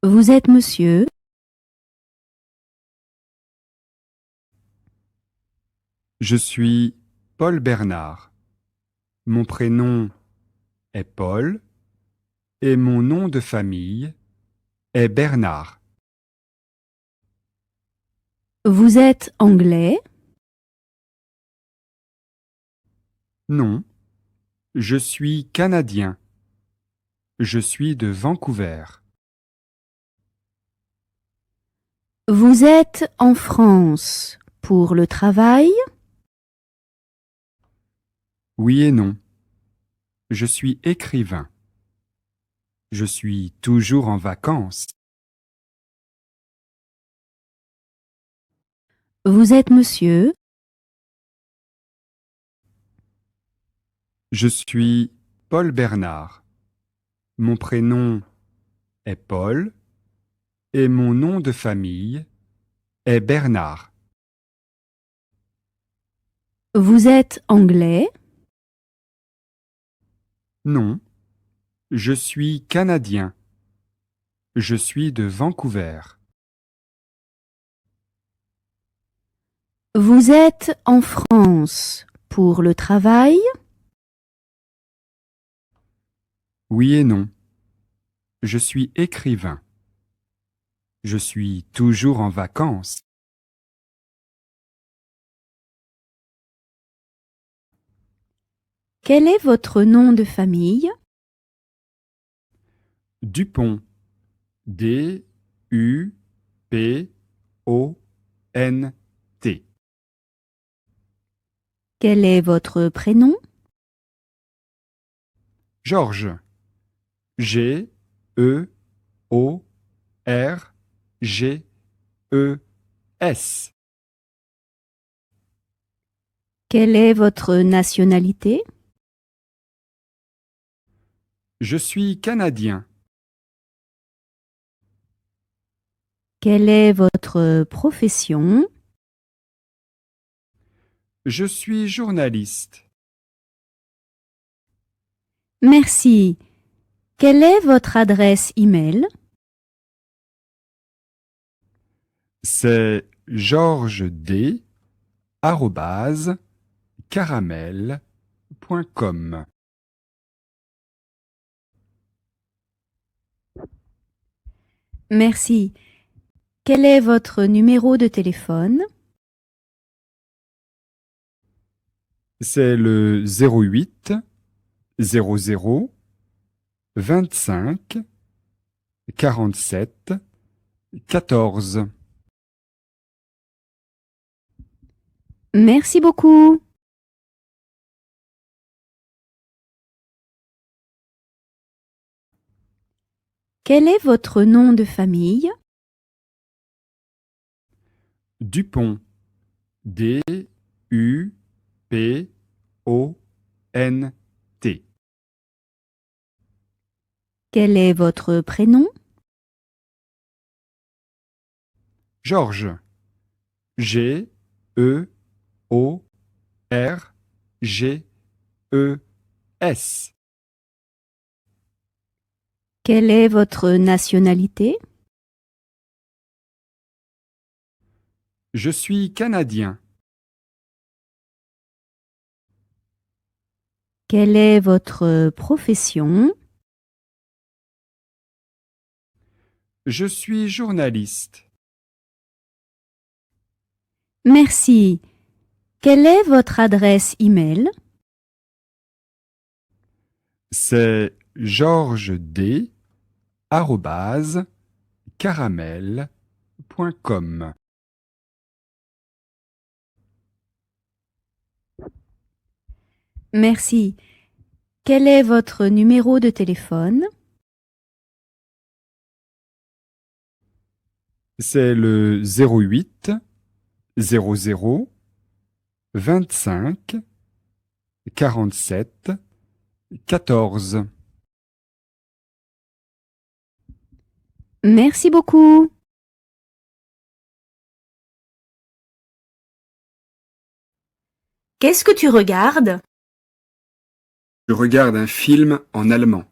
Vous êtes monsieur? Je suis Paul Bernard. Mon prénom est Paul et mon nom de famille est Bernard. Vous êtes anglais? Non, je suis Canadien. Je suis de Vancouver. Vous êtes en France pour le travail? Oui et non. Je suis écrivain. Je suis toujours en vacances. Vous êtes monsieur? Je suis Paul Bernard. Mon prénom est Paul et mon nom de famille est Bernard. Vous êtes anglais? Non, je suis Canadien. Je suis de Vancouver. Vous êtes en France pour le travail? Oui et non. Je suis écrivain. Je suis toujours en vacances. Quel est votre nom de famille? Dupont. D-U-P-O-N-T. Quel est votre prénom? Georges. G-E-O-R-G-E-S. Quelle est votre nationalité? Je suis Canadien. Quelle est votre profession? Je suis journaliste. Merci. Quelle est votre adresse e-mail? C'est georgesd@caramel.com. Merci. Quel est votre numéro de téléphone? C'est le 08 00 25 47 14. Merci beaucoup. Quel est votre nom de famille? Dupont. D-U-P-O-N-T. Quel est votre prénom? Georges. G-E-O-R-G-E-S. Quelle est votre nationalité? Je suis Canadien. Quelle est votre profession? Je suis journaliste. Merci. Quelle est votre adresse e-mail? C'est georgesd@caramel.com. Merci. Quel est votre numéro de téléphone? C'est le 08 00 25 47 14. Merci beaucoup. Qu'est-ce que tu regardes? Je regarde un film en allemand.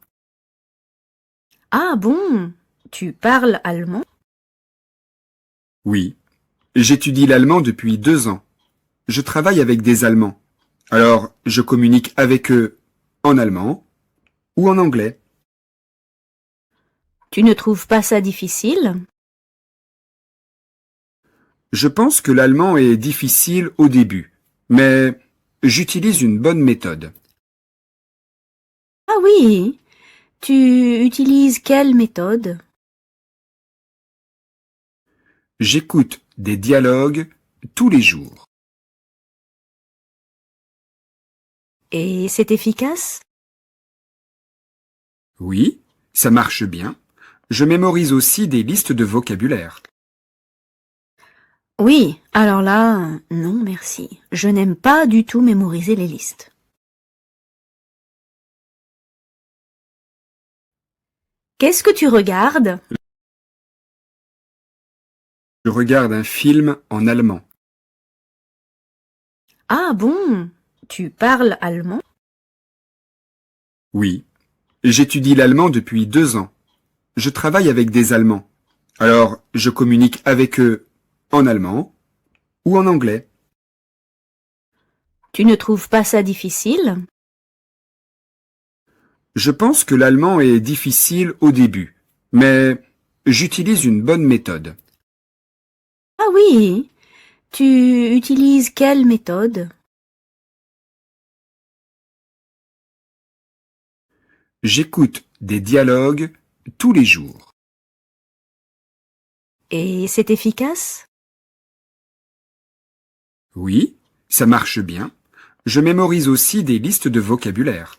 Ah bon? tu parles allemand? Oui. J'étudie l'allemand depuis 2 ans. Je travaille avec des Allemands. Alors, je communique avec eux en allemand ou en anglais. Tu ne trouves pas ça difficile? Je pense que l'allemand est difficile au début, mais j'utilise une bonne méthode. Ah oui, tu utilises quelle méthode? J'écoute des dialogues tous les jours. Et c'est efficace? Oui, ça marche bien. Je mémorise aussi des listes de vocabulaire. Oui, alors là, non merci. Je n'aime pas du tout mémoriser les listes. Qu'est-ce que tu regardes? Je regarde un film en allemand. Ah bon, tu parles allemand? Oui, j'étudie l'allemand depuis 2 ans. Je travaille avec des Allemands. Alors, je communique avec eux en allemand ou en anglais. Tu ne trouves pas ça difficile? Je pense que l'allemand est difficile au début, mais j'utilise une bonne méthode. Ah oui, tu utilises quelle méthode? J'écoute des dialogues tous les jours. Et c'est efficace? Oui, ça marche bien. Je mémorise aussi des listes de vocabulaire.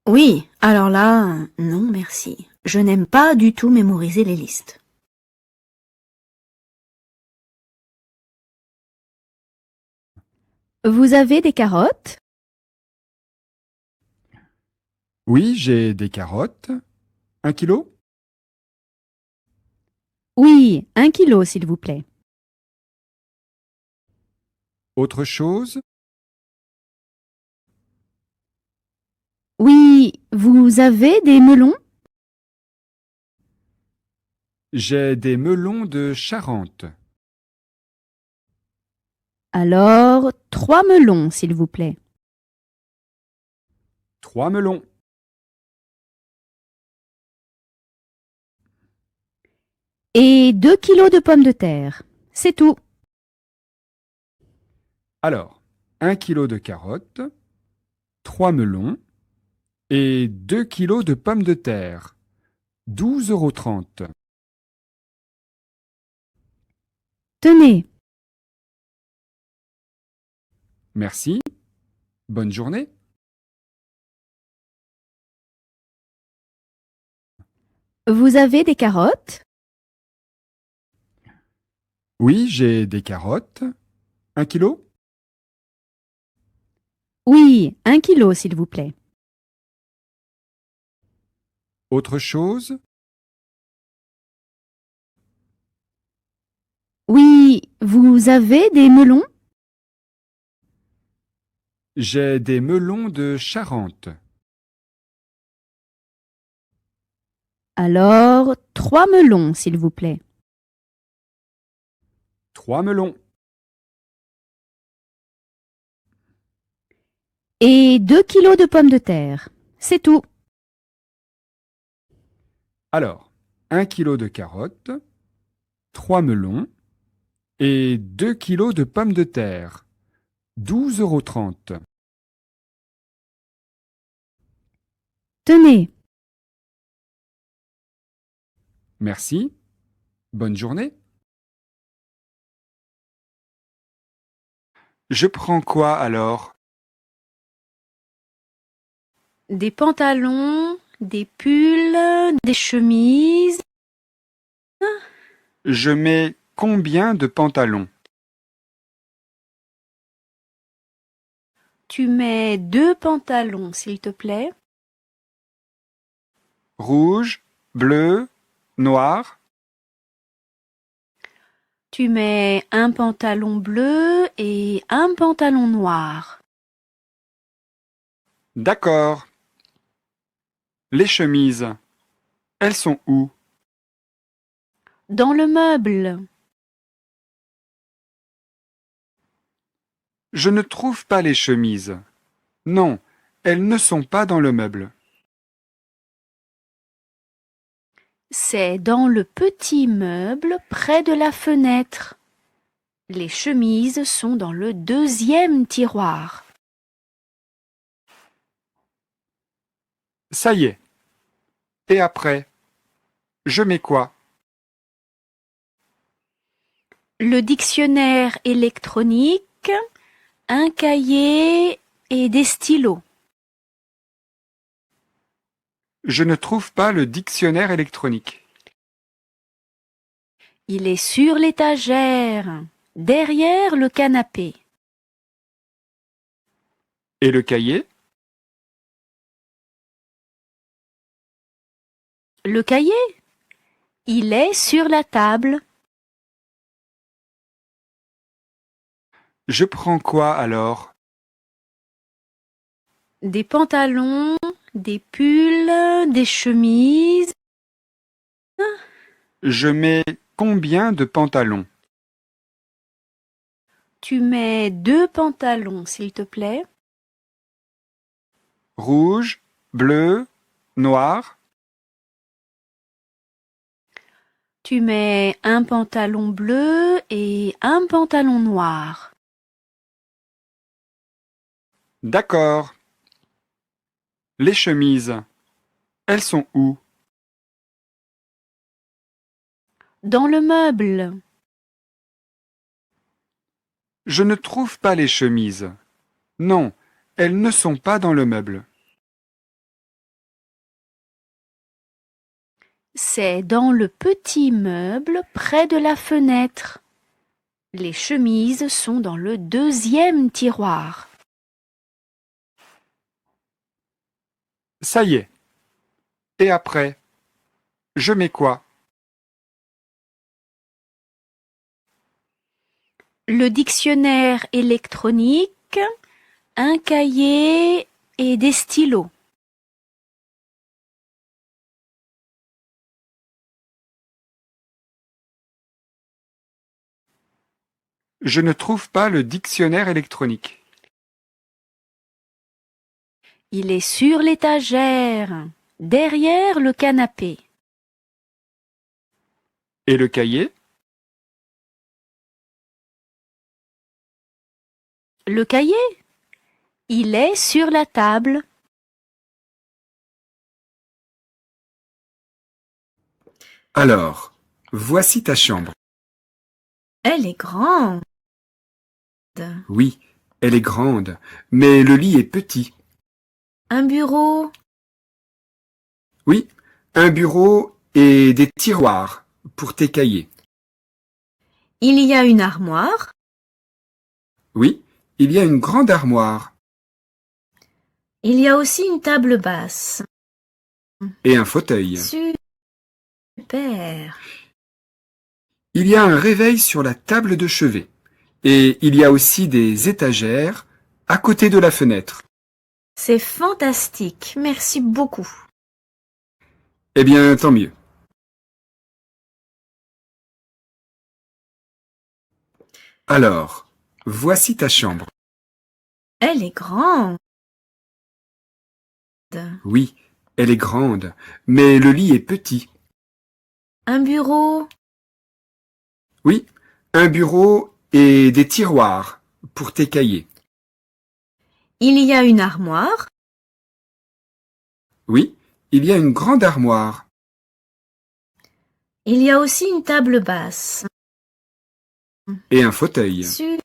Oui, alors là, non merci. Je n'aime pas du tout mémoriser les listes. Vous avez des carottes? Oui, j'ai des carottes. 1 kilo? Oui, 1 kilo, s'il vous plaît. Autre chose? Oui, vous avez des melons? J'ai des melons de Charente. Alors, 3 melons, s'il vous plaît. 3 melons. Et 2 kilos de pommes de terre. C'est tout. Alors, 1 kilo de carottes, 3 melons et 2 kilos de pommes de terre. 12,30 €. Tenez, Merci. Bonne journée. vous avez des carottes? Oui, j'ai des carottes. 1 kilo? Oui, 1 kilo, s'il vous plaît. Autre chose? Oui, vous avez des melons? J'ai des melons de Charente. Alors, 3 melons, s'il vous plaît. 3 melons. Et 2 kilos de pommes de terre. C'est tout. Alors, 1 kilo de carottes, 3 melons et 2 kilos de pommes de terre. 12,30 €. Tenez, Merci. Bonne journée. Je prends quoi alors? des pantalons, des pulls, des chemises. Je mets combien de pantalons? Tu mets 2 pantalons, s'il te plaît. Rouge, bleu, noir? Tu mets un pantalon bleu et un pantalon noir. D'accord. Les chemises. Elles sont où? Dans le meuble. Je ne trouve pas les chemises. Non, elles ne sont pas dans le meuble. C'est dans le petit meuble près de la fenêtre. Les chemises sont dans le deuxième tiroir. Ça y est. Et après, je mets quoi? Le dictionnaire électronique, un cahier et des stylos. Je ne trouve pas le dictionnaire électronique. Il est sur l'étagère, derrière le canapé. Et le cahier? Le cahier, il est sur la table. Je prends quoi alors? Des pantalons, des pulls, des chemises. Je mets combien de pantalons? Tu mets 2 pantalons, s'il te plaît. Rouge, bleu, noir? Tu mets un pantalon bleu et un pantalon noir. D'accord. Les chemises, elles sont où? Dans le meuble. Je ne trouve pas les chemises. Non, elles ne sont pas dans le meuble. C'est dans le petit meuble près de la fenêtre. Les chemises sont dans le deuxième tiroir. Ça y est. Et après, je mets quoi? Le dictionnaire électronique, un cahier et des stylos. Je ne trouve pas le dictionnaire électronique. Il est sur l'étagère, derrière le canapé. Et le cahier? Le cahier, il est sur la table. Alors, voici ta chambre. Elle est grande. Oui, elle est grande, mais le lit est petit. Un bureau. Oui, un bureau et des tiroirs pour tes cahiers. Il y a une armoire. Oui, il y a une grande armoire Il y a aussi une table basse. et un fauteuil. Super. Il y a un réveil sur la table de chevet et il y a aussi des étagères à côté de la fenêtre. C'est fantastique. Merci beaucoup. Eh bien, tant mieux. Alors, voici ta chambre. Elle est grande. Oui, elle est grande, mais le lit est petit. Un bureau. Oui, un bureau et des tiroirs pour tes cahiers. Il y a une armoire. Oui, il y a une grande armoire Il y a aussi une table basse. et un fauteuil. Super.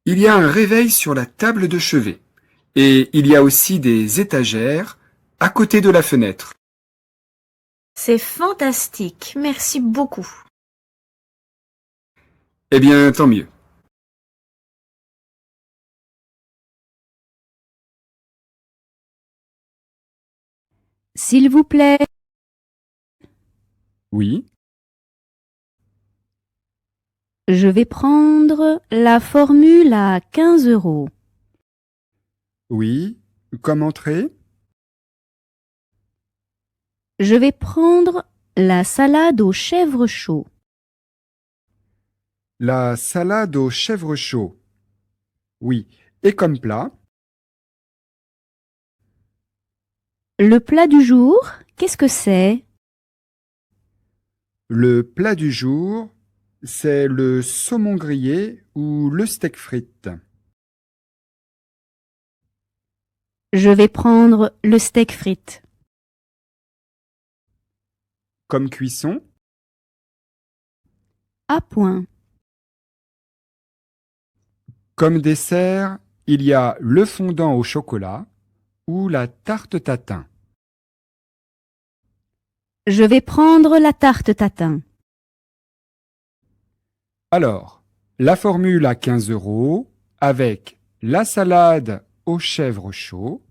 Il y a un réveil sur la table de chevet et il y a aussi des étagères à côté de la fenêtre. C'est fantastique. Merci beaucoup. Eh bien, tant mieux. S'il vous plaît. Oui, Je vais prendre la formule à 15 €. oui. Comme entrée? Je vais prendre la salade aux chèvres chaud. La salade aux chèvres chaud. Oui. Et comme plat? Le plat du jour, qu'est-ce que c'est? Le plat du jour, c'est le saumon grillé ou le steak frites. Je vais prendre le steak frites. Comme cuisson? À point. Comme dessert, il y a le fondant au chocolat ou la tarte tatin. Je vais prendre la tarte tatin. Alors, la formule à 15 € avec la salade aux chèvres chaud,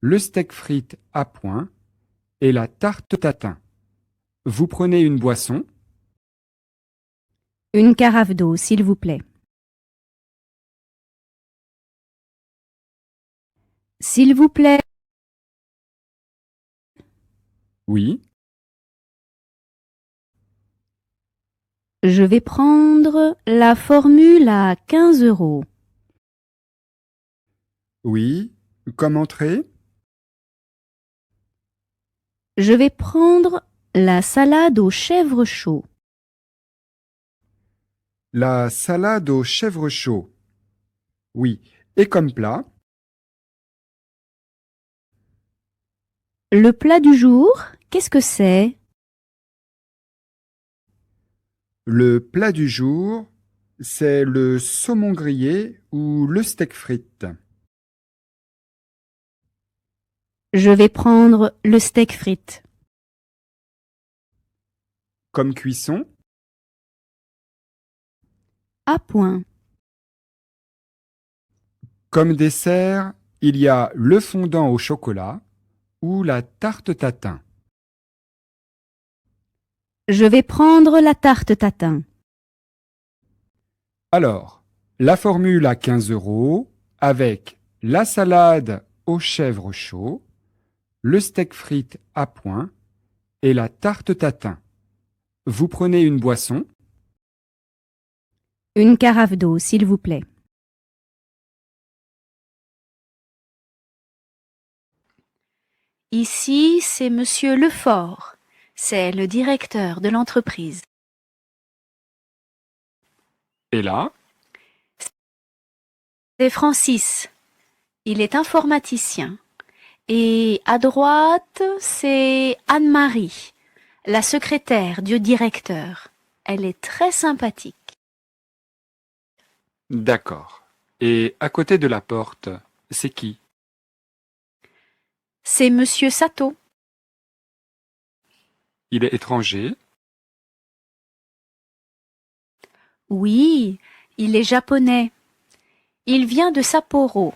le steak frites à point et la tarte tatin. Vous prenez une boisson? Une carafe d'eau, s'il vous plaît. S'il vous plaît. Oui. Je vais prendre la formule à 15 €. Oui. Comme entrée? Je vais prendre la salade aux chèvres chaud. La salade aux chèvres chaud. Oui. Et comme plat? Le plat du jour, qu'est-ce que c'est? Le plat du jour, c'est le saumon grillé ou le steak frites. Je vais prendre le steak frites. Comme cuisson? À point. Comme dessert, il y a le fondant au chocolat ou la tarte tatin. Je vais prendre la tarte tatin. Alors, la formule à 15 € avec la salade aux chèvres chaud, le steak frites à point et la tarte tatin. Vous prenez une boisson? Une carafe d'eau, s'il vous plaît. Ici, c'est Monsieur Lefort. C'est le directeur de l'entreprise. Et là? C'est Francis. Il est informaticien. Et à droite, c'est Anne-Marie, la secrétaire du directeur. Elle est très sympathique. D'accord. Et à côté de la porte, c'est qui? C'est Monsieur Sato. Il est étranger? Oui, il est japonais. Il vient de Sapporo.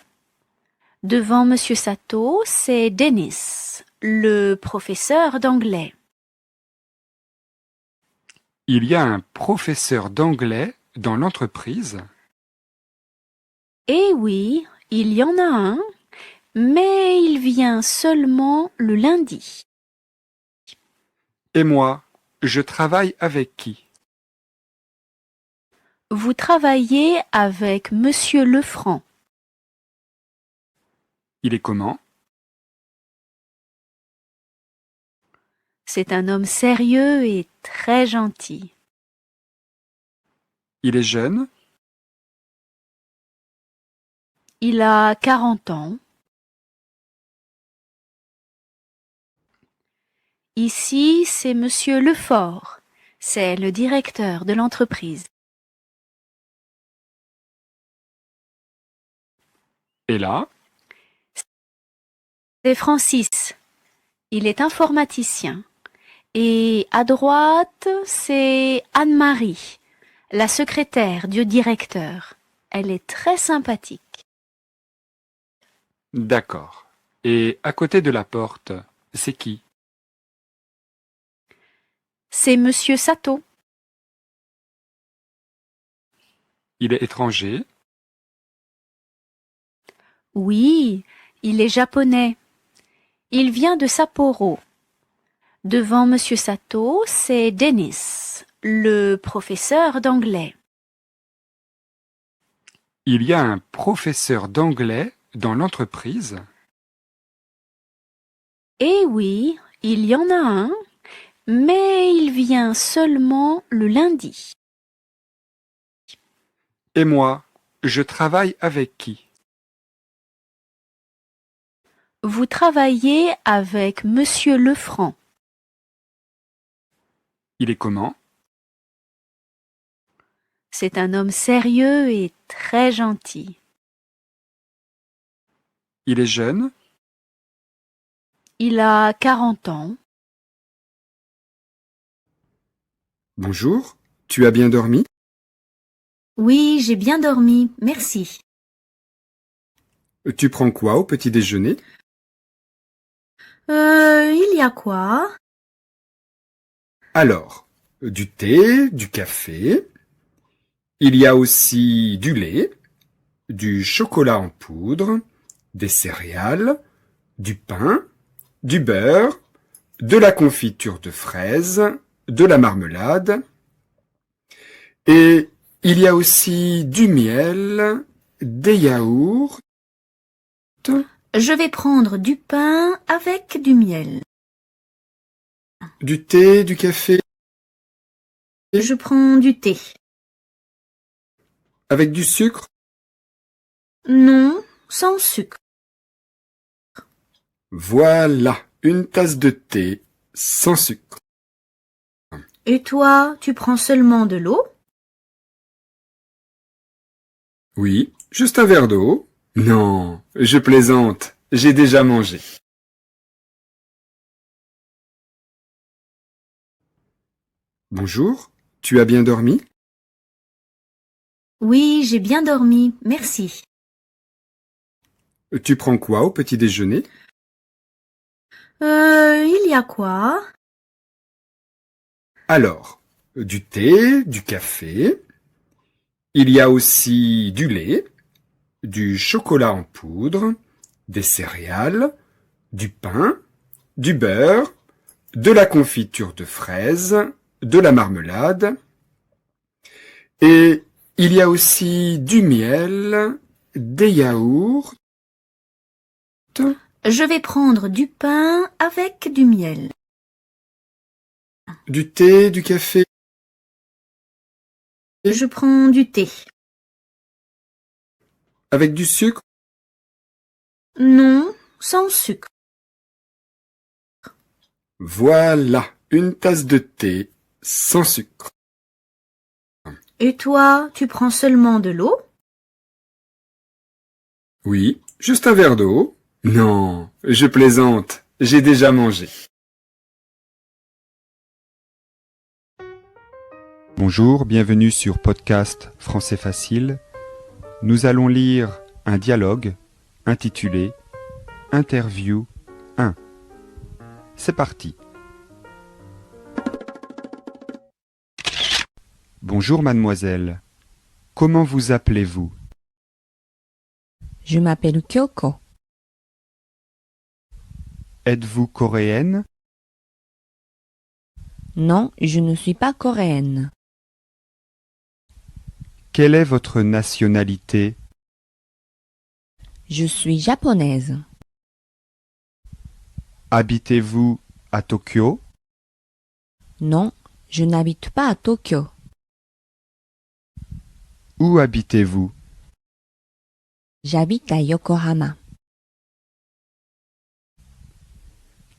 Devant Monsieur Sato, c'est Dennis, le professeur d'anglais. Il y a un professeur d'anglais dans l'entreprise? Eh oui, il y en a un, mais il vient seulement le lundi. Et moi, je travaille avec qui? Vous travaillez avec Monsieur Lefranc. Il est comment? C'est un homme sérieux et très gentil. Il est jeune? Il a 40 ans. Ici, c'est Monsieur Lefort. C'est le directeur de l'entreprise. Et là? C'est Francis. Il est informaticien. Et à droite, c'est Anne-Marie, la secrétaire du directeur. Elle est très sympathique. D'accord. Et à côté de la porte, c'est qui? C'est Monsieur Sato. Il est étranger? Oui, il est japonais. Il vient de Sapporo. Devant Monsieur Sato, c'est Dennis, le professeur d'anglais. Il y a un professeur d'anglais dans l'entreprise. Eh oui, il y en a un, mais il vient seulement le lundi. Et moi, je travaille avec qui? Vous travaillez avec Monsieur Lefranc. Il est comment? C'est un homme sérieux et très gentil. Il est jeune? Il a 40 ans. Bonjour, tu as bien dormi? Oui, j'ai bien dormi, merci. Tu prends quoi au petit déjeuner? Il y a quoi? Alors, du thé, du café. Il y a aussi du lait, du chocolat en poudre, des céréales, du pain, du beurre, de la confiture de fraises, de la marmelade. Et il y a aussi du miel, des yaourts. Je vais prendre du pain avec du miel. Du thé, du café, Je prends du thé. avec du sucre. Non, sans sucre. Voilà, une tasse de thé sans sucre. Et toi, tu prends seulement de l'eau? Oui, juste un verre d'eau. Non, je plaisante, j'ai déjà mangé. Bonjour, tu as bien dormi? Oui, j'ai bien dormi, merci. Tu prends quoi au petit déjeuner? Il y a quoi? Alors, du thé, du café. Il y a aussi du lait, du chocolat en poudre, des céréales, du pain, du beurre, de la confiture de fraises, de la marmelade. Et il y a aussi du miel, des yaourts. Je vais prendre du pain avec du miel. Du thé, du café, Je prends du thé. avec du sucre. Non, sans sucre. Voilà, une tasse de thé sans sucre. Et toi, tu prends seulement de l'eau? Oui, juste un verre d'eau. Non, je plaisante, j'ai déjà mangé. Bonjour, bienvenue sur podcast Français Facile. Nous allons lire un dialogue intitulé Interview 1. C'est parti. Bonjour mademoiselle. Comment vous appelez-vous? Je m'appelle Kyoko. Êtes-vous coréenne? Non, je ne suis pas coréenne. Quelle est votre nationalité? Je suis japonaise. Habitez-vous à Tokyo? Non, je n'habite pas à Tokyo. Où habitez-vous? J'habite à Yokohama.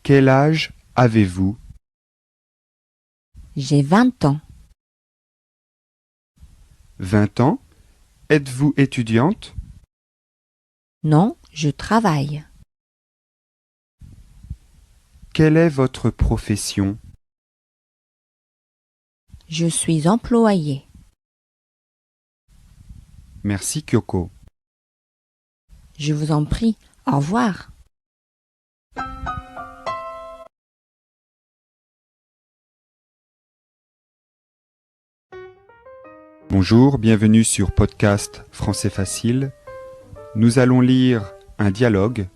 Quel âge avez-vous? J'ai 20 ans. 20 ans? Êtes-vous étudiante? Non, je travaille. Quelle est votre profession? Je suis employée. Merci Kyoko. Je vous en prie. Au revoir. Bonjour, bienvenue sur podcast Français Facile. Nous allons lire un dialogue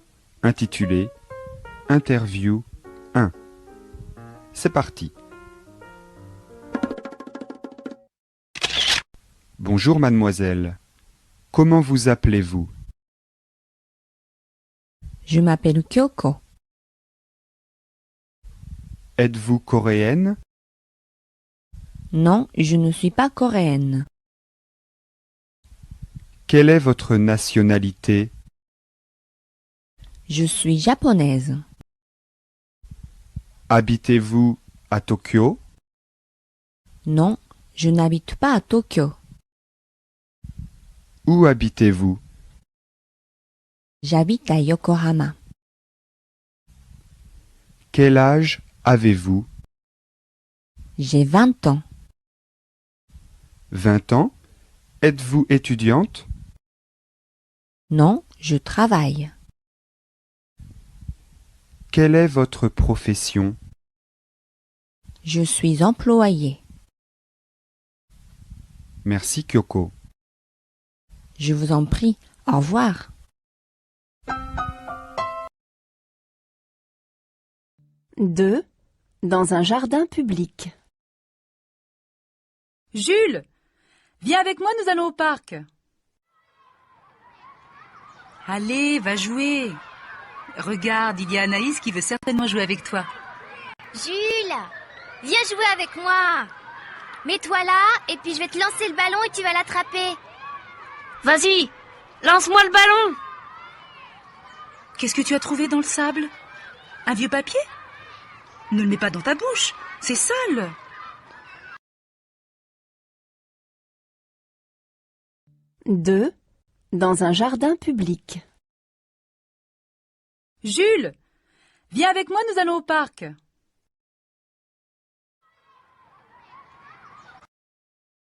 intitulé Interview 1. c'est parti. Bonjour mademoiselle. Comment vous appelez-vous? Je m'appelle Kyoko. Êtes-vous coréenne? Non, je ne suis pas coréenne. Quelle est votre nationalité? Je suis japonaise. Habitez-vous à Tokyo? Non, je n'habite pas à Tokyo. Où habitez-vous? J'habite à Yokohama. Quel âge avez-vous? J'ai 20 ans. 20 ans? Êtes-vous étudiante? Non, je travaille. Quelle est votre profession? Je suis employée. Merci Kyoko. Je vous en prie. Au revoir. Deux. Dans un jardin public. Jules, viens avec moi, nous allons au parc. Allez, va jouer. Regarde, il y a Anaïs qui veut certainement jouer avec toi. Jules, viens jouer avec moi. Mets-toi là, et puis je vais te lancer le ballon et tu vas l'attraper. Vas-y, lance-moi le ballon. Qu'est-ce que tu as trouvé dans le sable? Un vieux papier? Ne le mets pas dans ta bouche, c'est sale. Deux. Dans un jardin public. Jules, viens avec moi, nous allons au parc.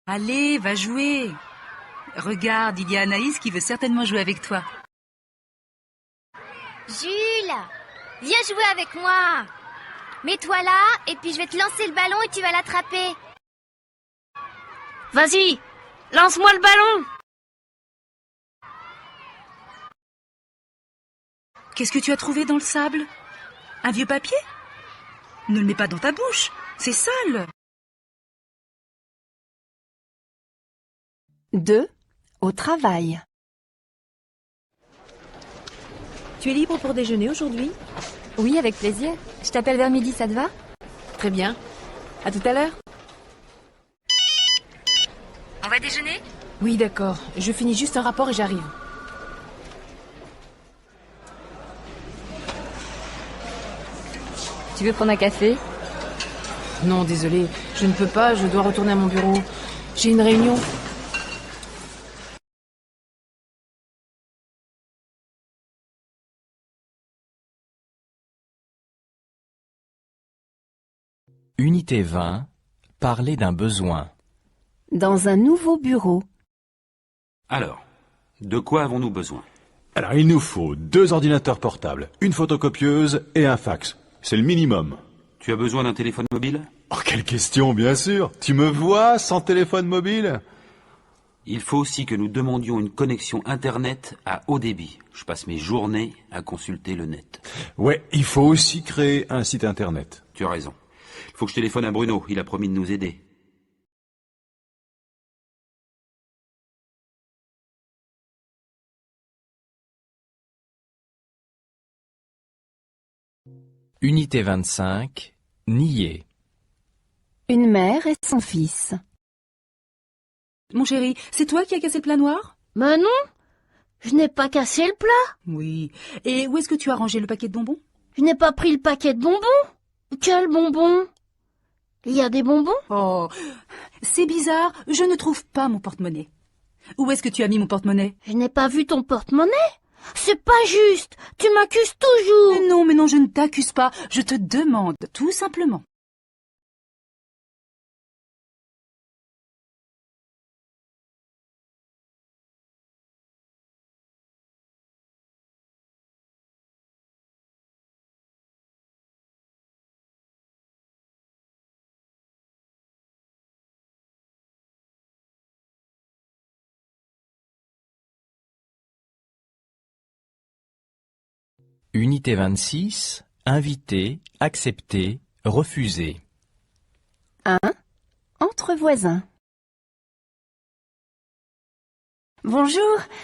Allez, va jouer. Regarde, il y a Anaïs qui veut certainement jouer avec toi. Jules, viens jouer avec moi. Mets-toi là, et puis je vais te lancer le ballon et tu vas l'attraper. Vas-y, lance-moi le ballon. Qu'est-ce que tu as trouvé dans le sable? Un vieux papier? Ne le mets pas dans ta bouche, c'est sale. Deux. Au travail. Tu es libre pour déjeuner aujourd'hui? Oui, avec plaisir. Je t'appelle vers midi, ça te va? Très bien. À tout à l'heure. On va déjeuner? Oui, d'accord. Je finis juste un rapport et j'arrive. Tu veux prendre un café? Non, désolé, je ne peux pas, je dois retourner à mon bureau. J'ai une réunion. Unité 20. Parler d'un besoin. Dans un nouveau bureau. Alors, de quoi avons-nous besoin? Alors, il nous faut 2 ordinateurs portables, une photocopieuse et un fax. C'est le minimum. Tu as besoin d'un téléphone mobile? Oh, quelle question, bien sûr. Tu me vois sans téléphone mobile? Il faut aussi que nous demandions une connexion Internet à haut débit. Je passe mes journées à consulter le net. Ouais, il faut aussi créer un site Internet. Tu as raison. Il faut que je téléphone à Bruno, il a promis de nous aider. Unité 25. Nier. Une mère et son fils. Mon chéri, c'est toi qui as cassé le plat noir? Mais non, je n'ai pas cassé le plat. Oui. Et où est-ce que tu as rangé le paquet de bonbons? Je n'ai pas pris le paquet de bonbons. Quel bonbon? Il y a des bonbons? Oh, c'est bizarre, je ne trouve pas mon porte-monnaie. Où est-ce que tu as mis mon porte-monnaie? Je n'ai pas vu ton porte-monnaie. C'est pas juste. Tu m'accuses toujours. Mais non, je ne t'accuse pas. Je te demande, tout simplement. Unité 26. Inviter, accepter, refusé. 1. Entre voisins. Bonjour,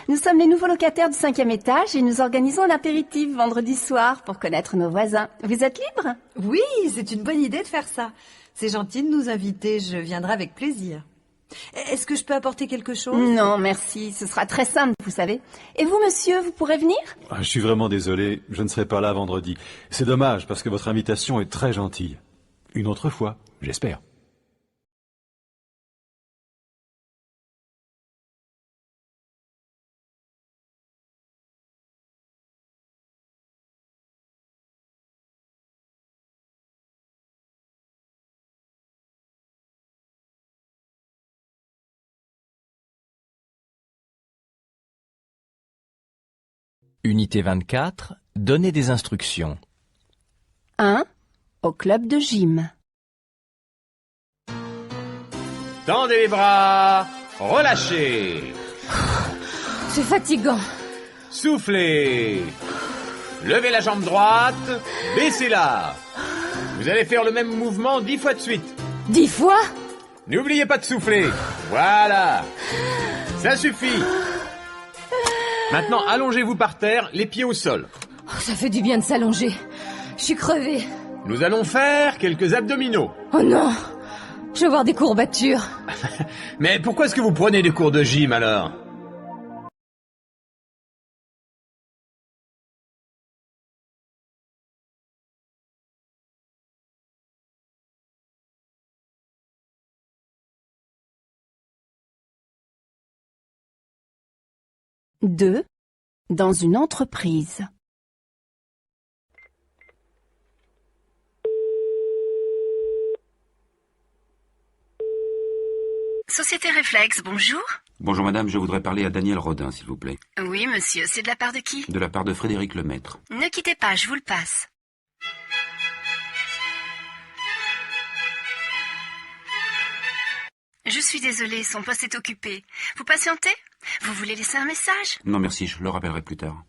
nous sommes les nouveaux locataires du 5e étage et nous organisons un apéritif vendredi soir pour connaître nos voisins. Vous êtes libre? Oui, c'est une bonne idée de faire ça. C'est gentil de nous inviter, je viendrai avec plaisir. Est-ce que je peux apporter quelque chose? Non, merci, ce sera très simple, vous savez. Et vous, monsieur, vous pourrez venir? Je suis vraiment désolé, je ne serai pas là vendredi. C'est dommage parce que votre invitation est très gentille. Une autre fois, j'espère. Unité 24, donnez des instructions. 1. Au club de gym. Tendez les bras, relâchez. C'est fatigant. Soufflez. Levez la jambe droite, baissez-la. Vous allez faire le même mouvement 10 fois de suite. 10 fois? N'oubliez pas de souffler. Voilà. Ça suffit. Maintenant, allongez-vous par terre, les pieds au sol. Oh, ça fait du bien de s'allonger. Je suis crevée. Nous allons faire quelques abdominaux. Oh non, je vais avoir des courbatures. Mais pourquoi est-ce que vous prenez des cours de gym alors? Deux. Dans une entreprise. Société Réflexe, bonjour. Bonjour madame, je voudrais parler à Daniel Rodin, s'il vous plaît. Oui, monsieur, c'est de la part de qui? De la part de Frédéric Lemaître. Ne quittez pas, je vous le passe. Je suis désolée, son poste est occupé. Vous patientez? Vous voulez laisser un message? Non merci, je le rappellerai plus tard.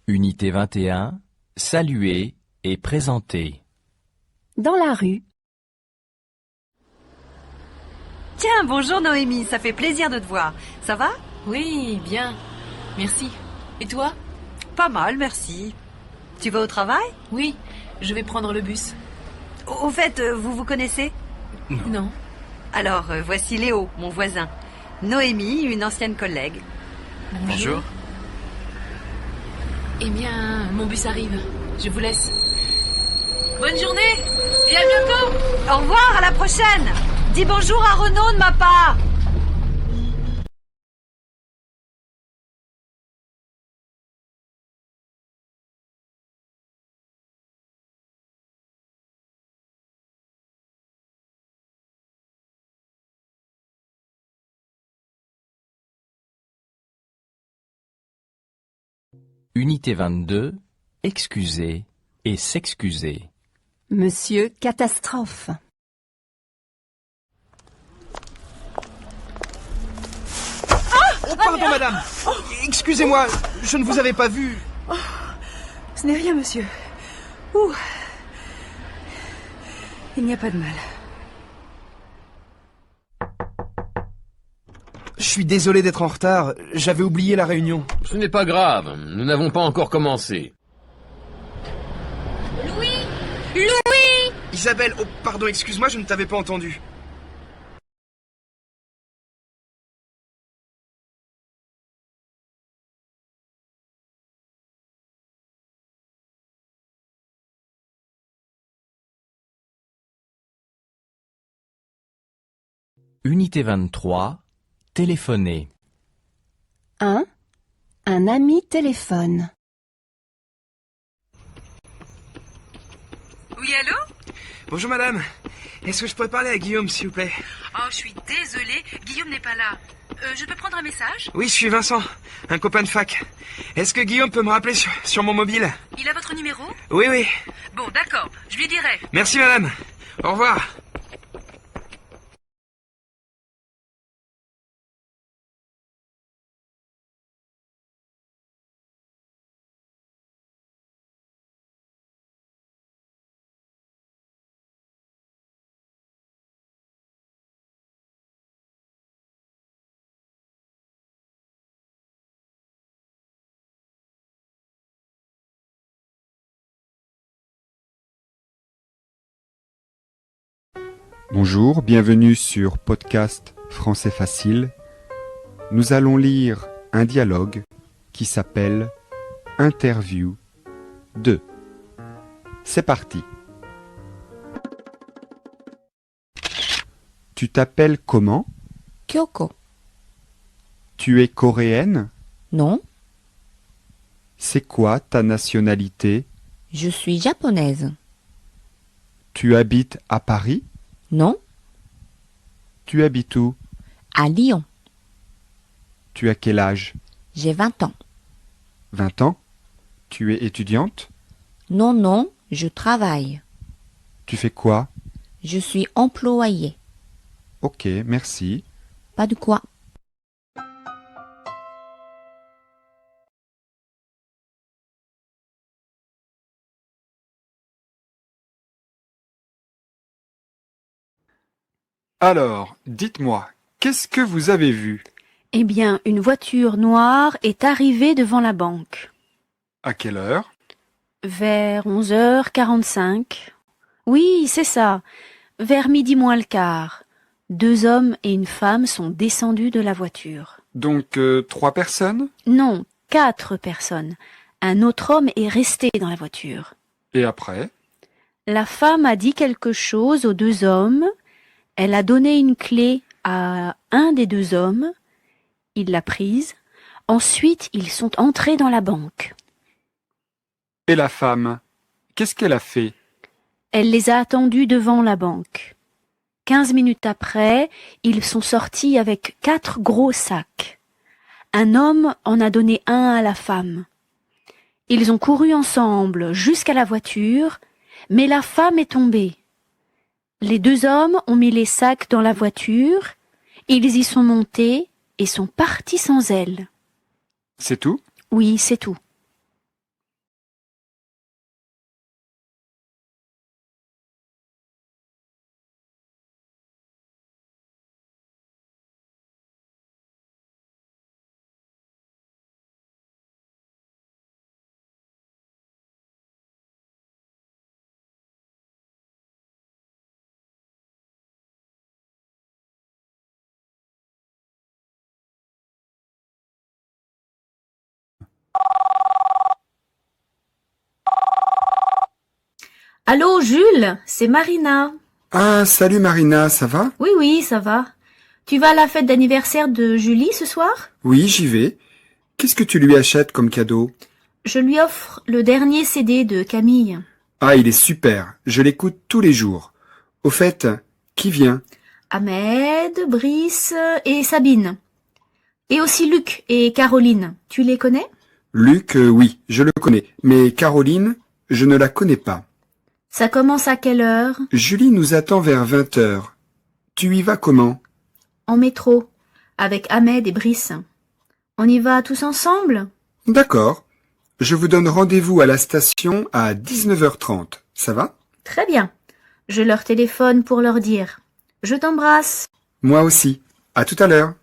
Unité 21, saluer et présenter. Dans la rue. Tiens, bonjour Noémie, ça fait plaisir de te voir. Ça va? Oui, bien. Merci. Et toi? Pas mal, merci. Tu vas au travail? Oui, je vais prendre le bus. Au fait, vous vous connaissez? Non. Alors, voici Léo, mon voisin. Noémie, une ancienne collègue. Bonjour. Eh bien, mon bus arrive. Je vous laisse. Bonne journée et à bientôt. Au revoir, à la prochaine. Dis bonjour à Renaud de ma part. Unité 22, excuser et s'excuser. Monsieur Catastrophe. Oh, pardon, madame. Excusez-moi, je ne vous avais pas vu. Oh, ce n'est rien, monsieur. Ouh. Il n'y a pas de mal. Je suis désolé d'être en retard. J'avais oublié la réunion. Ce n'est pas grave, nous n'avons pas encore commencé. Louis! Louis! Isabelle, oh, pardon, excuse-moi, je ne t'avais pas entendu. Unité 23, téléphoner. 1. Un ami téléphone. Oui, allô? Bonjour madame. Est-ce que je pourrais parler à Guillaume, s'il vous plaît? Oh, je suis désolée, Guillaume n'est pas là. Je peux prendre un message? Oui, je suis Vincent, un copain de fac. Est-ce que Guillaume peut me rappeler sur mon mobile? Il a votre numéro? Oui, oui. Bon, d'accord, je lui dirai. Merci madame. Au revoir. Bonjour, bienvenue sur Podcast Français Facile. Nous allons lire un dialogue qui s'appelle Interview 2. C'est parti. Tu t'appelles comment? Kyoko. Tu es coréenne? Non, C'est quoi ta nationalité? je suis japonaise. Tu habites à Paris? Non, Tu habites où? à Lyon. Tu as quel âge? J'ai 20 ans. 20 ans? Tu es étudiante? Non, non, je travaille. Tu fais quoi? Je suis employée. Ok, merci. Pas de quoi. Alors, dites-moi, qu'est-ce que vous avez vu? Eh bien, une voiture noire est arrivée devant la banque. À quelle heure? Vers 11h45. Oui, c'est ça. Vers midi moins le quart. 2 hommes et une femme sont descendus de la voiture. Donc 3 personnes? Non, 4 personnes. Un autre homme est resté dans la voiture. Et après? La femme a dit quelque chose aux 2 hommes. Elle a donné une clé à un des 2 hommes. Il l'a prise. Ensuite, ils sont entrés dans la banque. Et la femme? Qu'est-ce qu'elle a fait? Elle les a attendus devant la banque. 15 minutes après, ils sont sortis avec 4 gros sacs. Un homme en a donné un à la femme. Ils ont couru ensemble jusqu'à la voiture, mais la femme est tombée. Les 2 hommes ont mis les sacs dans la voiture, ils y sont montés et sont partis sans elle. C'est tout? Oui, c'est tout. Allô, Jules, c'est Marina. Ah, salut Marina, ça va? Oui, oui, ça va. Tu vas à la fête d'anniversaire de Julie ce soir? Oui, j'y vais. Qu'est-ce que tu lui achètes comme cadeau? Je lui offre le dernier CD de Camille. Ah, il est super. Je l'écoute tous les jours. Au fait, qui vient? Ahmed, Brice et Sabine. Et aussi Luc et Caroline. Tu les connais? Luc, oui, je le connais. Mais Caroline, je ne la connais pas. Ça commence à quelle heure? Julie nous attend vers 20h. Tu y vas comment? En métro, avec Ahmed et Brice. On y va tous ensemble? D'accord. Je vous donne rendez-vous à la station à 19h30. Ça va? Très bien. Je leur téléphone pour leur dire. Je t'embrasse. Moi aussi. À tout à l'heure.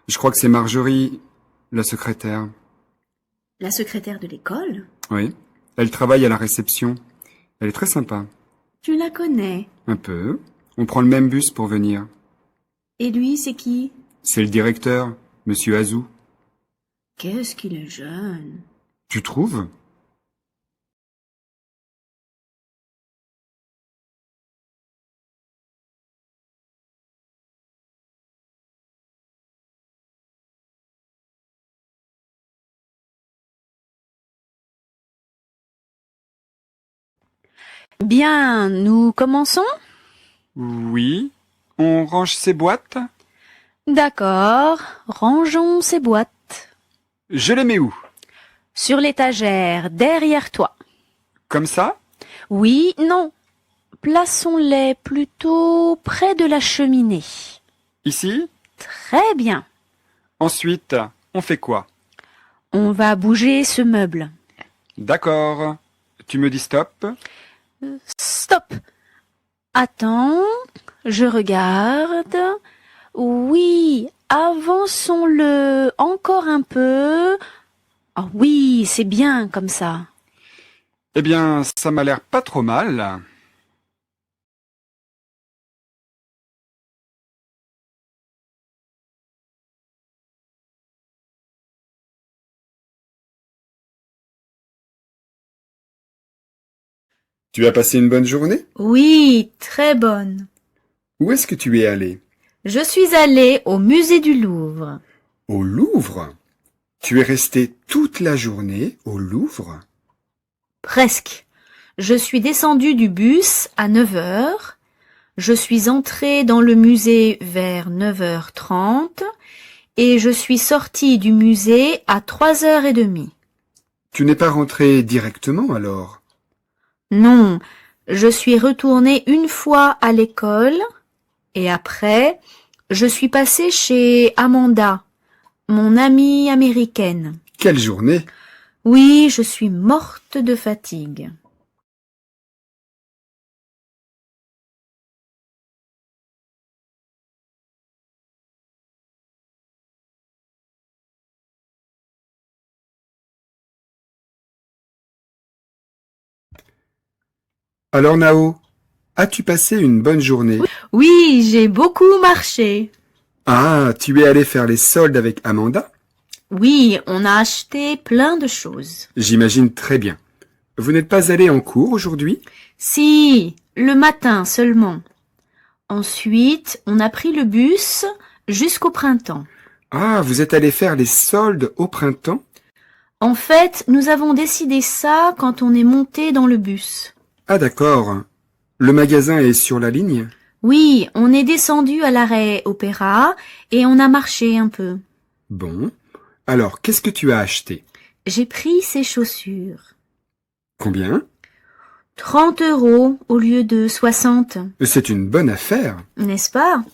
Je crois que c'est Marjorie, la secrétaire. La secrétaire de l'école? Oui. Elle travaille à la réception. Elle est très sympa. Tu la connais. Un peu. On prend le même bus pour venir. Et lui, c'est qui? C'est le directeur, Monsieur Azou. Qu'est-ce qu'il est jeune. Tu trouves? Bien, nous commençons? Oui. On range ses boîtes? D'accord, rangeons ces boîtes. Je les mets où? Sur l'étagère, derrière toi. Comme ça? Oui, non. Plaçons-les plutôt près de la cheminée. Ici? Très bien. Ensuite, on fait quoi? On va bouger ce meuble. D'accord. Tu me dis stop? Stop. Attends, je regarde. Oui, avançons-le encore un peu. Ah oui, c'est bien comme ça. Eh bien, ça m'a l'air pas trop mal. Tu as passé une bonne journée? Oui, très bonne. Où est-ce que tu es allé? Je suis allée au musée du Louvre. Au Louvre? Tu es resté toute la journée au Louvre? Presque. Je suis descendue du bus à 9 heures. Je suis entrée dans le musée vers 9h30 et je suis sortie du musée à 3h30. Tu n'es pas rentré directement alors? Non, je suis retournée une fois à l'école et après, je suis passée chez Amanda, mon amie américaine. Quelle journée! Oui, je suis morte de fatigue. Alors Nao, as-tu passé une bonne journée? Oui, j'ai beaucoup marché. Ah, tu es allé faire les soldes avec Amanda? Oui, on a acheté plein de choses. J'imagine très bien. Vous n'êtes pas allé en cours aujourd'hui? Si, le matin seulement. Ensuite, on a pris le bus jusqu'au printemps. Ah, vous êtes allé faire les soldes au printemps? En fait, nous avons décidé ça quand on est monté dans le bus. Ah d'accord. Le magasin est sur la ligne? Oui, on est descendu à l'arrêt Opéra et on a marché un peu. Bon. Alors, qu'est-ce que tu as acheté? J'ai pris ces chaussures. Combien? 30 € au lieu de 60. C'est une bonne affaire. N'est-ce pas?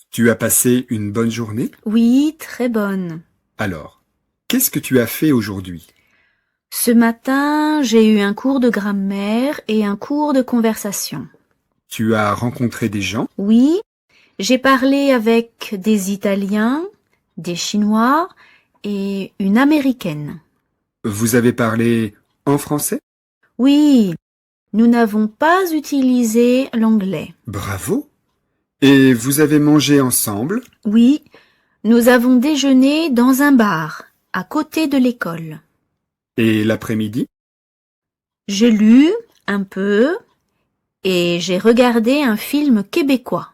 Tu as passé une bonne journée? Oui, très bonne. Alors, qu'est-ce que tu as fait aujourd'hui? Ce matin, j'ai eu un cours de grammaire et un cours de conversation. Tu as rencontré des gens? Oui, j'ai parlé avec des Italiens, des Chinois et une Américaine. Vous avez parlé en français? Oui, nous n'avons pas utilisé l'anglais. Bravo! Et vous avez mangé ensemble? Oui, nous avons déjeuné dans un bar, à côté de l'école. Et l'après-midi? J'ai lu un peu et j'ai regardé un film québécois.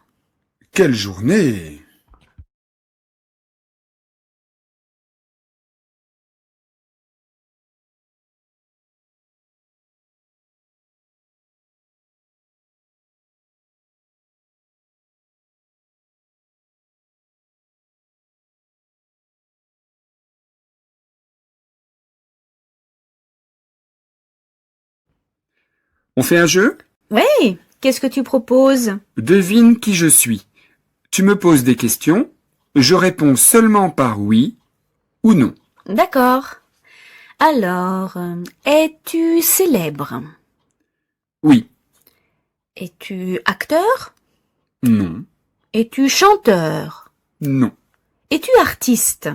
Quelle journée! On fait un jeu? Oui, Qu'est-ce que tu proposes? Devine qui je suis. Tu me poses des questions, je réponds seulement par oui ou non. D'accord. Alors, es-tu célèbre? Oui. Es-tu acteur? Non. Es-tu chanteur? Non. Es-tu artiste?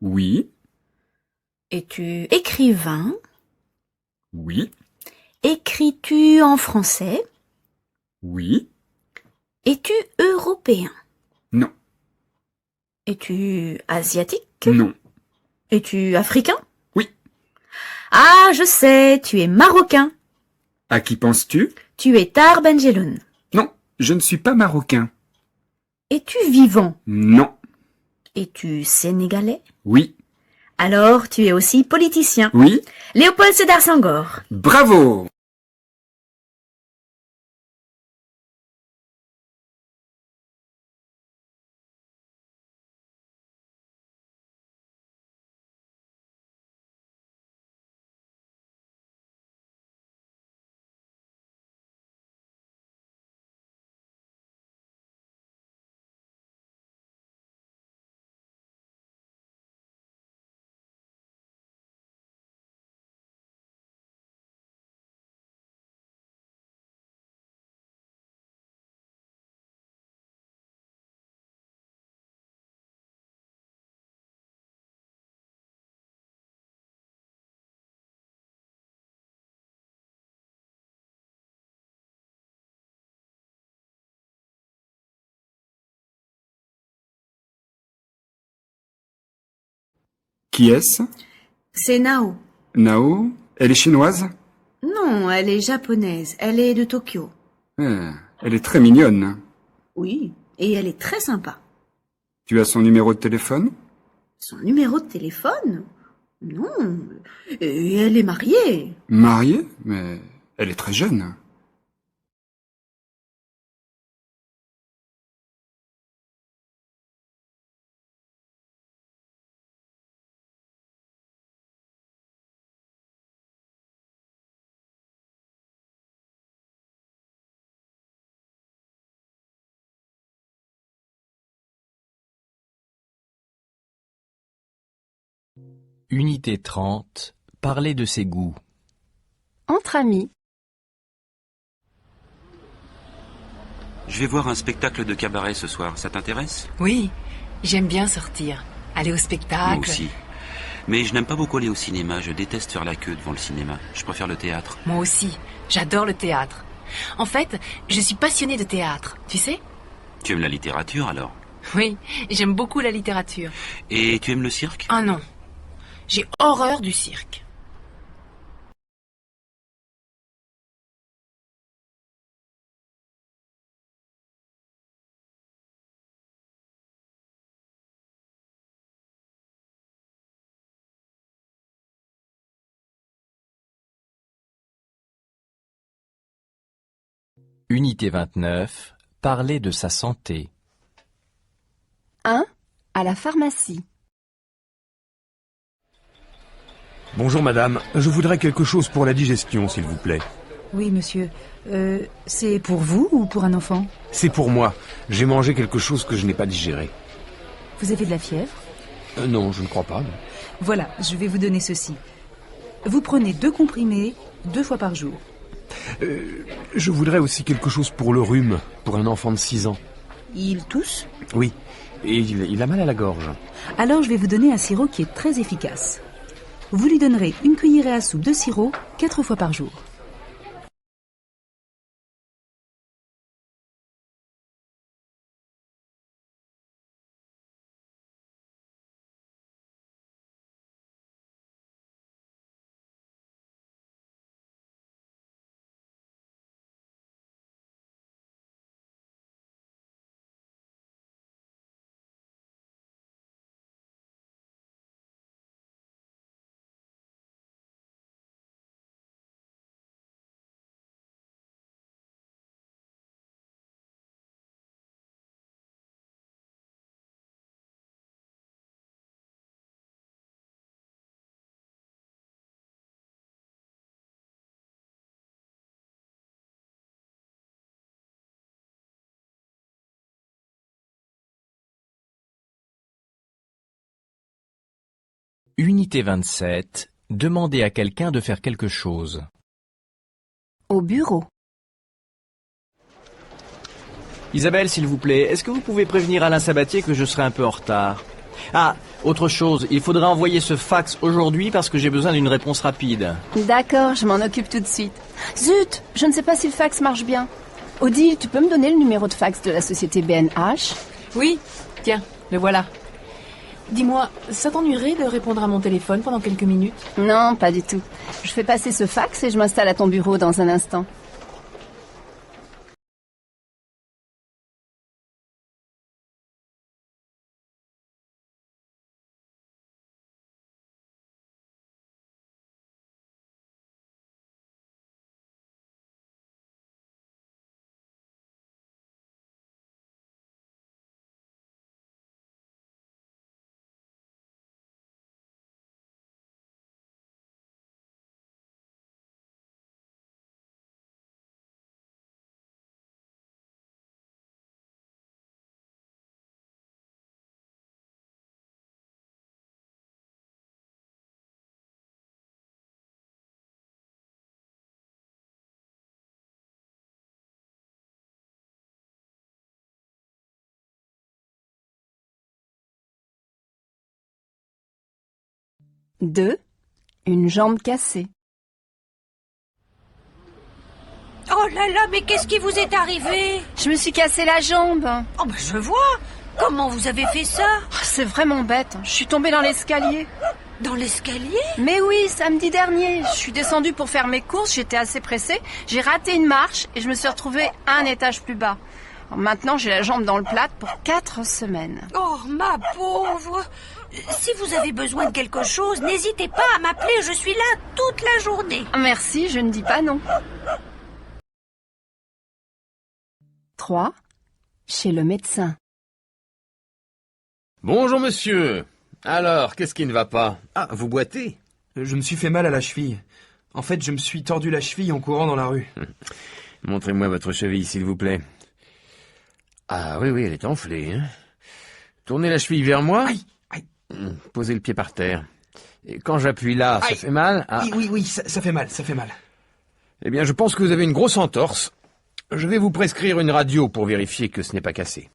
Oui. Es-tu écrivain? Oui. Écris-tu en français? Oui. Es-tu européen? Non. Es-tu asiatique? Non. Es-tu africain? Oui. Ah, je sais, tu es marocain. À qui penses-tu? Tu es Tar Benjeloun. Non, je ne suis pas marocain. Es-tu vivant? Non. Es-tu sénégalais? Oui. Alors, tu es aussi politicien. Oui. Léopold Sédar Senghor. Bravo! Qui est-ce? C'est Nao. Nao? Elle est chinoise? Non, elle est japonaise. Elle est de Tokyo. Elle est très mignonne. Oui, et elle est très sympa. Tu as son numéro de téléphone? Son numéro de téléphone? Non. Et elle est mariée. Mariée? Mais elle est très jeune. Unité 30. Parler de ses goûts. Entre amis. Je vais voir un spectacle de cabaret ce soir, ça t'intéresse? Oui, j'aime bien sortir. Aller au spectacle. Moi aussi. Mais je n'aime pas beaucoup aller au cinéma, je déteste faire la queue devant le cinéma. Je préfère le théâtre. Moi aussi, j'adore le théâtre. En fait, je suis passionnée de théâtre, tu sais? Tu aimes la littérature alors? Oui, j'aime beaucoup la littérature. Et tu aimes le cirque? Ah non, j'ai horreur du cirque. Unité 29. Parler de sa santé. 1. À la pharmacie. Bonjour madame, je voudrais quelque chose pour la digestion, s'il vous plaît. Oui, monsieur. C'est pour vous ou pour un enfant? C'est pour moi. J'ai mangé quelque chose que je n'ai pas digéré. Vous avez de la fièvre? Non, je ne crois pas. Voilà, je vais vous donner ceci. Vous prenez 2 comprimés 2 fois par jour. Je voudrais aussi quelque chose pour le rhume, pour un enfant de 6 ans. Il tousse? Oui, et il a mal à la gorge. Alors je vais vous donner un sirop qui est très efficace. Vous lui donnerez une cuillerée à soupe de sirop 4 fois par jour. Unité 27. Demandez à quelqu'un de faire quelque chose. Au bureau. Isabelle, s'il vous plaît, est-ce que vous pouvez prévenir Alain Sabatier que je serai un peu en retard? Ah, autre chose, il faudra envoyer ce fax aujourd'hui parce que j'ai besoin d'une réponse rapide. D'accord, je m'en occupe tout de suite. Zut, je ne sais pas si le fax marche bien. Odile, tu peux me donner le numéro de fax de la société BNH? Oui, tiens, le voilà. Dis-moi, ça t'ennuierait de répondre à mon téléphone pendant quelques minutes? Non, pas du tout. Je fais passer ce fax et je m'installe à ton bureau dans un instant. Deux, une jambe cassée. Oh là là, mais qu'est-ce qui vous est arrivé? Je me suis cassé la jambe. Oh bah je vois. Comment vous avez fait ça? C'est vraiment bête. Je suis tombée dans l'escalier. Dans l'escalier? Mais oui, samedi dernier. Je suis descendue pour faire mes courses, j'étais assez pressée. J'ai raté une marche et je me suis retrouvée un étage plus bas. Alors maintenant, j'ai la jambe dans le plâtre pour 4 semaines. Oh, ma pauvre. Si vous avez besoin de quelque chose, n'hésitez pas à m'appeler, je suis là toute la journée. Merci, je ne dis pas non. 3. Chez le médecin. Bonjour monsieur. Alors, qu'est-ce qui ne va pas? Ah, vous boitez? Je me suis fait mal à la cheville. En fait, je me suis tordu la cheville en courant dans la rue. Montrez-moi votre cheville, s'il vous plaît. Ah oui, elle est enflée. Hein. Tournez la cheville vers moi. Aïe, aïe. Posez le pied par terre. Et quand j'appuie là, ça fait mal? Ah. Oui, ça fait mal, ça fait mal. Eh bien, je pense que vous avez une grosse entorse. Je vais vous prescrire une radio pour vérifier que ce n'est pas cassé.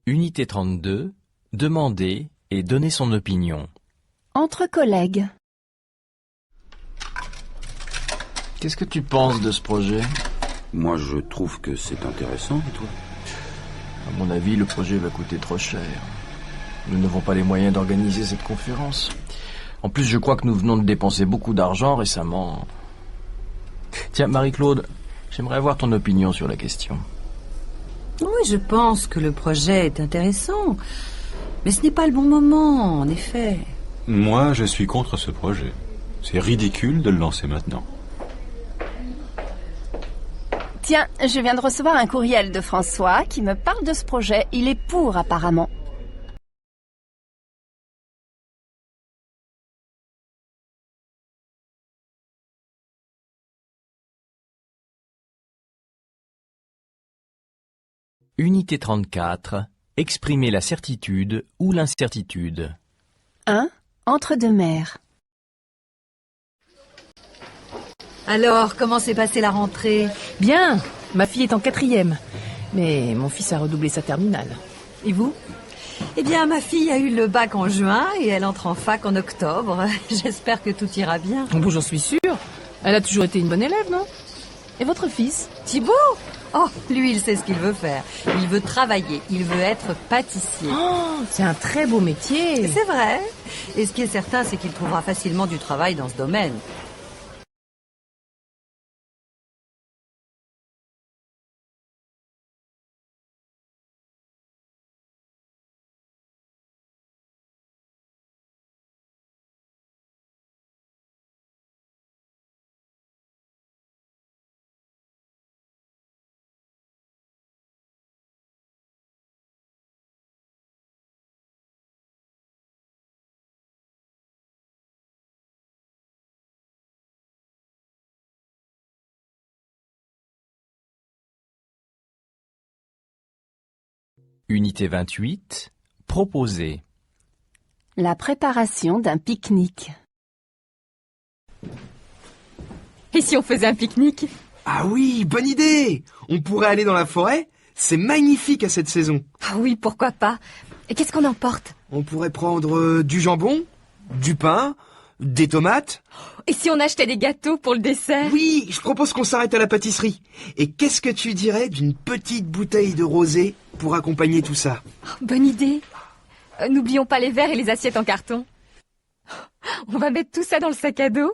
Unité 32. Demandez et donnez son opinion. Entre collègues. Qu'est-ce que tu penses de ce projet? Moi, je trouve que c'est intéressant, et toi? À mon avis, le projet va coûter trop cher. Nous n'avons pas les moyens d'organiser cette conférence. En plus, je crois que nous venons de dépenser beaucoup d'argent récemment. Tiens, Marie-Claude, j'aimerais avoir ton opinion sur la question. Oui, je pense que le projet est intéressant. Mais ce n'est pas le bon moment, en effet. Moi, je suis contre ce projet. C'est ridicule de le lancer maintenant. Tiens, je viens de recevoir un courriel de François qui me parle de ce projet. Il est pour, apparemment. Unité 34. Exprimer la certitude ou l'incertitude. 1. Entre deux mers. Alors, comment s'est passée la rentrée? Bien, ma fille est en 4e. Mais mon fils a redoublé sa terminale. Et vous? Eh bien, ma fille a eu le bac en juin et elle entre en fac en octobre. J'espère que tout ira bien. Bon, j'en suis sûre. Elle a toujours été une bonne élève, non? Et votre fils? Thibaut? Oh, lui, il sait ce qu'il veut faire. Il veut travailler, il veut être pâtissier. Oh, c'est un très beau métier. C'est vrai. Et ce qui est certain, c'est qu'il trouvera facilement du travail dans ce domaine. Unité 28. Proposer. La préparation d'un pique-nique. Et si on faisait un pique-nique? Ah oui, bonne idée! On pourrait aller dans la forêt. C'est magnifique à cette saison. Ah oui, pourquoi pas. Et qu'est-ce qu'on emporte? On pourrait prendre du jambon, du pain, des tomates. Et si on achetait des gâteaux pour le dessert? Oui, je propose qu'on s'arrête à la pâtisserie. Et qu'est-ce que tu dirais d'une petite bouteille de rosé pour accompagner tout ça? Bonne idée. N'oublions pas les verres et les assiettes en carton. On va mettre tout ça dans le sac à dos.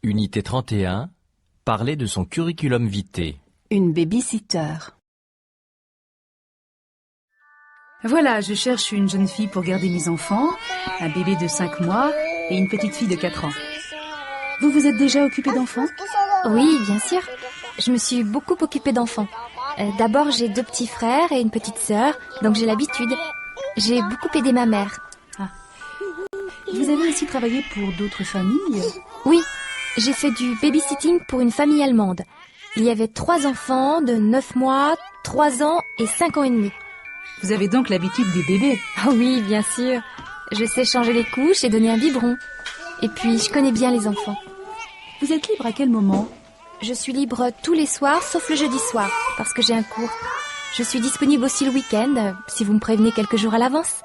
Unité 31. Parler de son curriculum vitae. Une babysitter. Voilà, je cherche une jeune fille pour garder mes enfants, un bébé de 5 mois et une petite fille de 4 ans. Vous vous êtes déjà occupé d'enfants? Oui, bien sûr. Je me suis beaucoup occupée d'enfants. D'abord, j'ai 2 petits frères et une petite sœur, donc j'ai l'habitude. J'ai beaucoup aidé ma mère. Vous avez aussi travaillé pour d'autres familles? Oui, j'ai fait du babysitting pour une famille allemande. Il y avait 3 enfants de 9 mois, 3 ans et 5 ans et demi. Vous avez donc l'habitude des bébés? Ah oui, bien sûr. Je sais changer les couches et donner un biberon. Et puis, je connais bien les enfants. Vous êtes libre à quel moment? Je suis libre tous les soirs, sauf le jeudi soir, parce que j'ai un cours. Je suis disponible aussi le week-end, si vous me prévenez quelques jours à l'avance.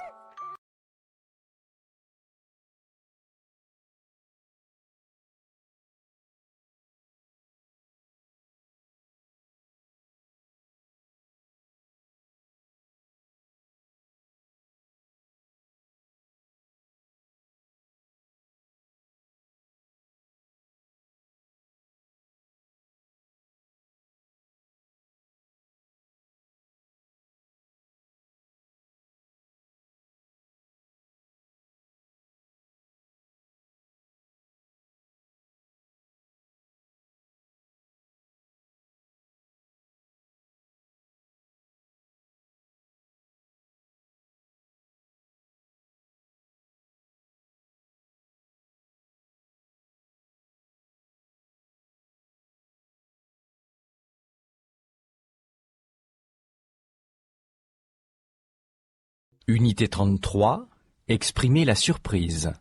Unité 33. Exprimer la surprise.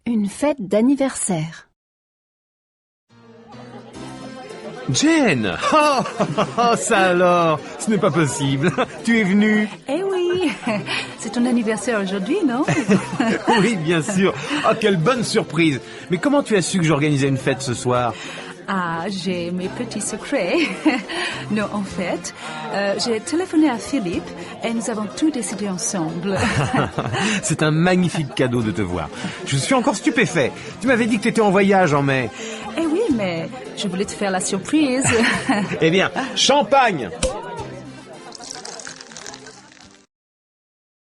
Une fête d'anniversaire. Jane! Oh, ça alors! Ce n'est pas possible. Tu es venue? Eh oui, c'est ton anniversaire aujourd'hui, non? Oui, bien sûr. Oh, quelle bonne surprise. Mais comment tu as su que j'organisais une fête ce soir? Ah, j'ai mes petits secrets. Non, en fait, j'ai téléphoné à Philippe et nous avons tout décidé ensemble. C'est un magnifique cadeau de te voir. Je suis encore stupéfait. Tu m'avais dit que tu étais en voyage en mai. Eh oui, mais je voulais te faire la surprise. Eh bien, champagne!